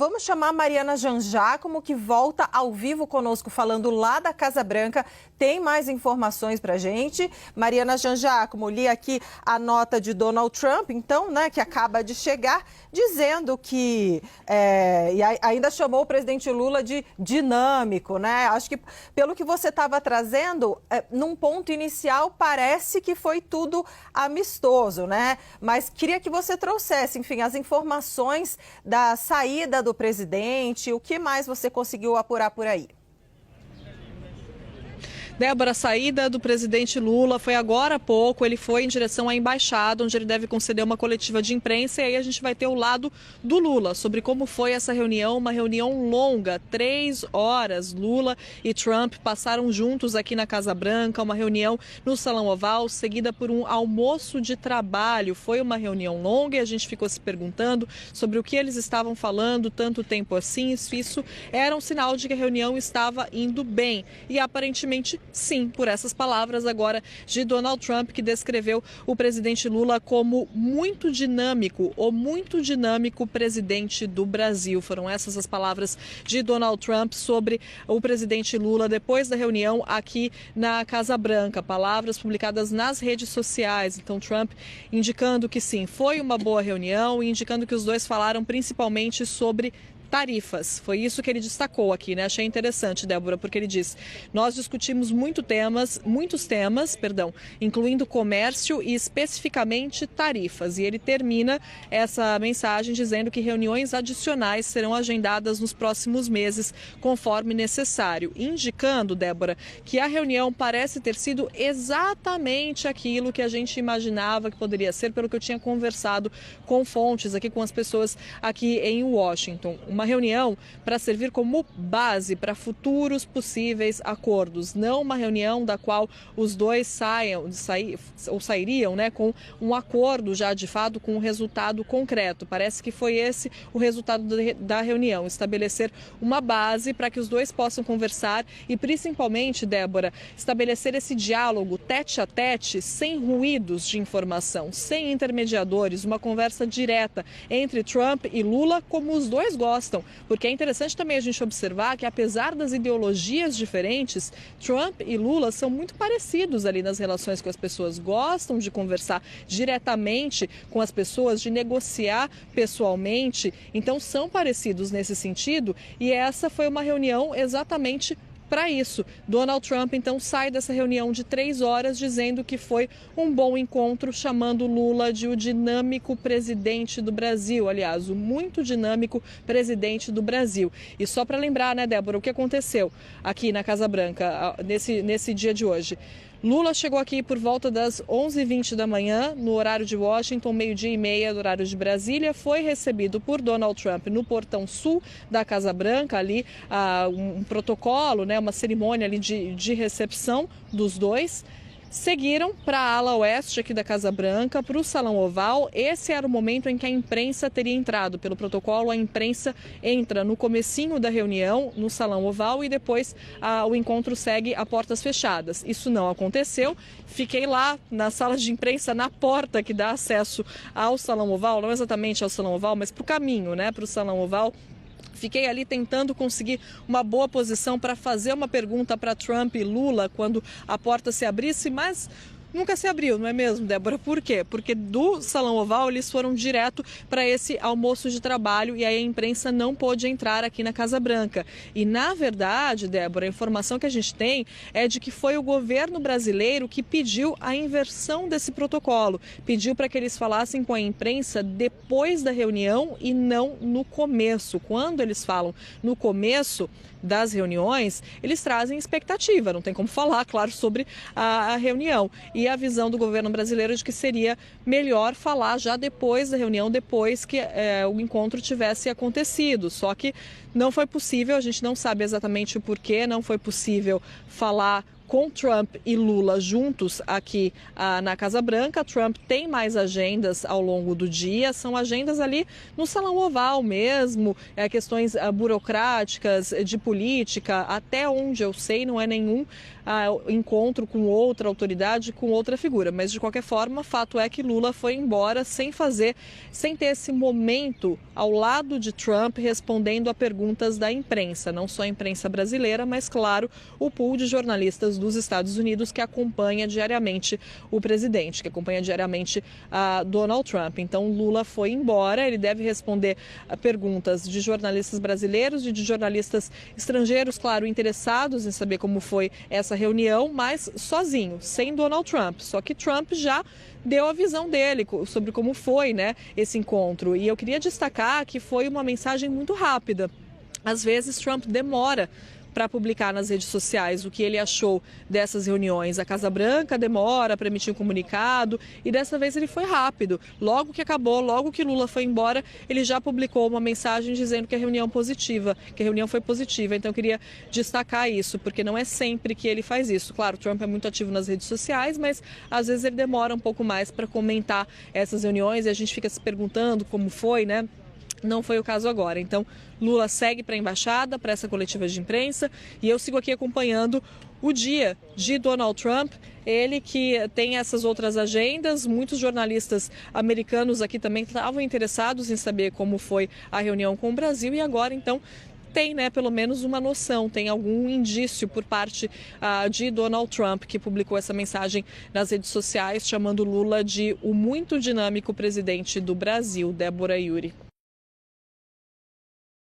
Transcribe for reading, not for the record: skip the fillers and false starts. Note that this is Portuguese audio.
Vamos chamar a Mariana Jangiacomo, que volta ao vivo conosco, falando lá da Casa Branca. Tem mais informações para a gente. Mariana Jangiacomo, li aqui a nota de Donald Trump, então, né, que acaba de chegar, dizendo que... e ainda chamou o presidente Lula de dinâmico, né? Acho que, pelo que você estava trazendo, num ponto inicial, parece que foi tudo amistoso, né? Mas queria que você trouxesse, enfim, as informações da saída do presidente, o que mais você conseguiu apurar por aí? Débora, a saída do presidente Lula foi agora há pouco, ele foi em direção à embaixada, onde ele deve conceder uma coletiva de imprensa, e aí a gente vai ter o lado do Lula, sobre como foi essa reunião, uma reunião longa, 3 horas. Lula e Trump passaram juntos aqui na Casa Branca, uma reunião no Salão Oval, seguida por um almoço de trabalho. Foi uma reunião longa e a gente ficou se perguntando sobre o que eles estavam falando tanto tempo assim. Isso era um sinal de que a reunião estava indo bem, e aparentemente sim, por essas palavras agora de Donald Trump, que descreveu o presidente Lula como muito dinâmico, o muito dinâmico presidente do Brasil. Foram essas as palavras de Donald Trump sobre o presidente Lula depois da reunião aqui na Casa Branca. Palavras publicadas nas redes sociais. Então, Trump indicando que sim, foi uma boa reunião e indicando que os dois falaram principalmente sobre tarifas. Foi isso que ele destacou aqui, né? Achei interessante, Débora, porque ele diz: nós discutimos muitos temas, incluindo comércio e especificamente tarifas. E ele termina essa mensagem dizendo que reuniões adicionais serão agendadas nos próximos meses, conforme necessário, indicando, Débora, que a reunião parece ter sido exatamente aquilo que a gente imaginava que poderia ser, pelo que eu tinha conversado com fontes aqui, com as pessoas aqui em Washington. Uma reunião para servir como base para futuros possíveis acordos, não uma reunião da qual os dois sairiam, né, com um acordo já de fato, com um resultado concreto. Parece que foi esse o resultado da reunião, estabelecer uma base para que os dois possam conversar e, principalmente, Débora, estabelecer esse diálogo tete a tete, sem ruídos de informação, sem intermediadores, uma conversa direta entre Trump e Lula, como os dois gostam. Porque é interessante também a gente observar que, apesar das ideologias diferentes, Trump e Lula são muito parecidos ali nas relações com as pessoas. Gostam de conversar diretamente com as pessoas, de negociar pessoalmente. Então, são parecidos nesse sentido, e essa foi uma reunião exatamente para isso. Donald Trump, então, sai dessa reunião de 3 horas dizendo que foi um bom encontro, chamando Lula de o dinâmico presidente do Brasil. Aliás, o muito dinâmico presidente do Brasil. E só para lembrar, né, Débora, o que aconteceu aqui na Casa Branca nesse dia de hoje. Lula chegou aqui por volta das 11h20 da manhã, no horário de Washington, 12h30 do horário de Brasília. Foi recebido por Donald Trump no portão sul da Casa Branca, ali um protocolo, né, uma cerimônia ali de recepção dos dois. Seguiram para a ala oeste aqui da Casa Branca, para o Salão Oval. Esse era o momento em que a imprensa teria entrado. Pelo protocolo, a imprensa entra no comecinho da reunião, no Salão Oval, e depois o encontro segue a portas fechadas. Isso não aconteceu. Fiquei lá na sala de imprensa, na porta que dá acesso ao Salão Oval, não exatamente ao Salão Oval, mas para o caminho, né, para o Salão Oval. Fiquei ali tentando conseguir uma boa posição para fazer uma pergunta para Trump e Lula quando a porta se abrisse, mas nunca se abriu, não é mesmo, Débora? Por quê? Porque do Salão Oval eles foram direto para esse almoço de trabalho, e aí a imprensa não pôde entrar aqui na Casa Branca. E, na verdade, Débora, a informação que a gente tem é de que foi o governo brasileiro que pediu a inversão desse protocolo. Pediu para que eles falassem com a imprensa depois da reunião e não no começo. Quando eles falam no começo das reuniões, eles trazem expectativa, não tem como falar, claro, sobre a reunião. E a visão do governo brasileiro de que seria melhor falar já depois da reunião, depois que o encontro tivesse acontecido. Só que não foi possível, a gente não sabe exatamente o porquê, não foi possível falar com Trump e Lula juntos aqui na Casa Branca. Trump tem mais agendas ao longo do dia, são agendas ali no Salão Oval mesmo, questões burocráticas, de política, até onde eu sei não é nenhum encontro com outra autoridade, com outra figura, mas de qualquer forma, fato é que Lula foi embora sem ter esse momento ao lado de Trump respondendo a perguntas da imprensa, não só a imprensa brasileira, mas claro, o pool de jornalistas dos Estados Unidos que acompanha diariamente o presidente, que acompanha diariamente Donald Trump. Então Lula foi embora, ele deve responder a perguntas de jornalistas brasileiros e de jornalistas estrangeiros, claro, interessados em saber como foi essa reunião, mas sozinho, sem Donald Trump. Só que Trump já deu a visão dele sobre como foi, né, esse encontro. E eu queria destacar que foi uma mensagem muito rápida. Às vezes Trump demora para publicar nas redes sociais o que ele achou dessas reuniões. A Casa Branca demora para emitir um comunicado e dessa vez ele foi rápido. Logo que acabou, logo que Lula foi embora, ele já publicou uma mensagem dizendo que a reunião foi positiva. Então eu queria destacar isso, porque não é sempre que ele faz isso. Claro, Trump é muito ativo nas redes sociais, mas às vezes ele demora um pouco mais para comentar essas reuniões e a gente fica se perguntando como foi, né? Não foi o caso agora. Então, Lula segue para a embaixada, para essa coletiva de imprensa, e eu sigo aqui acompanhando o dia de Donald Trump, ele que tem essas outras agendas. Muitos jornalistas americanos aqui também estavam interessados em saber como foi a reunião com o Brasil e agora, então, tem, né, pelo menos uma noção, tem algum indício por parte de Donald Trump, que publicou essa mensagem nas redes sociais, chamando Lula de o muito dinâmico presidente do Brasil. Débora e Yuri.